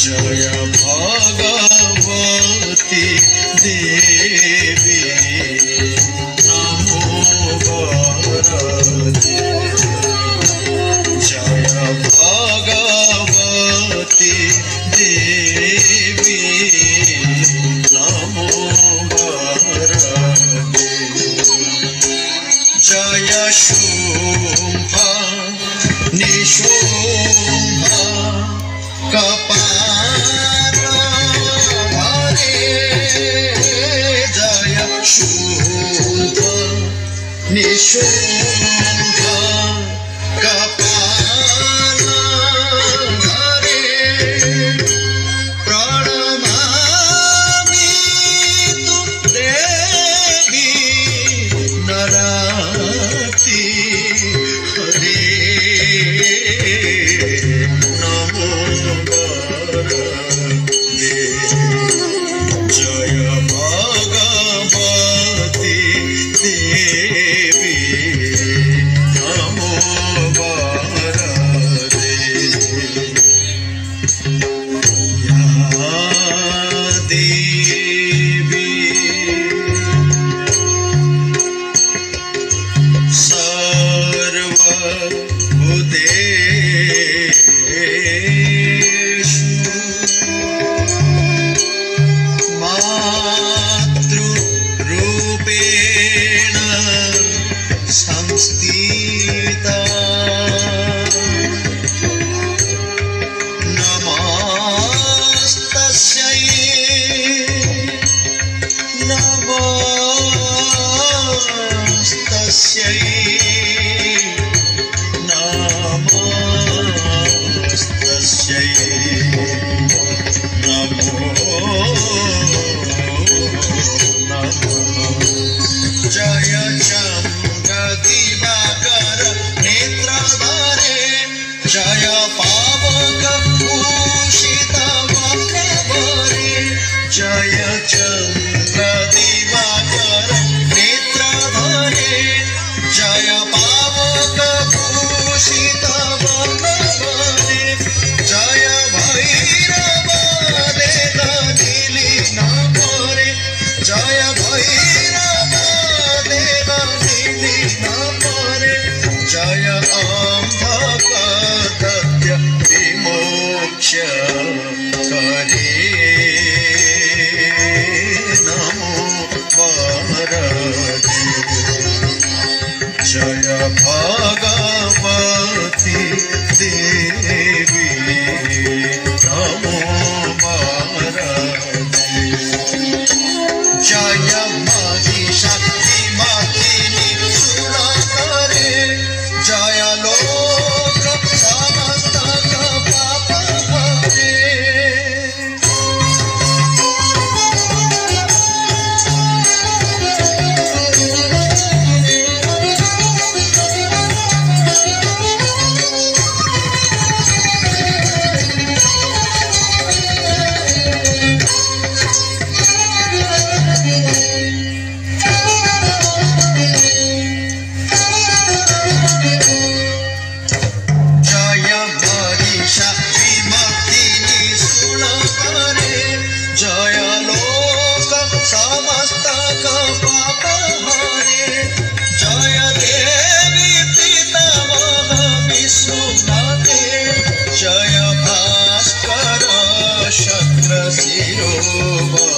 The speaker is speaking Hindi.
जय भगवती देवी नमो वरदे जय भगवती देवी नमो वरदे जय शुंभ निशुंभ कपालधारे जय शुंभ निशुंभ कपालधारे प्रणमामि तु देवी नराति हरे नमो वरदे जय भगवती देवी नमो वरदे या देवी सर्वभूतेषु मातृरूपेण संस्थिता नमस्तस्यै नमस्तस्यै नमस्तस्यै नमो नमः जय चन्द्रदिवाकर नेत्रधारे जय पावक भूषित वक्त्रवरे जय चन्द्रदिवाकर नेत्रधारे जय पावक भूषित वक्त्रवरे जय भैरव वेद नीलिन करे जय भैरव वेद नीलिन करे जय अंधकदत्य विमोक्ष करे नमो वरदे जय भगवती देवी नमो वरदे जय महिषासुरमर्दिनी सुरकरे जय लोक समस्त पाप हरे समस्त पाप हरे जय देवी पितामह विष्णुपते जय भास्कर शक्र शिरोमणि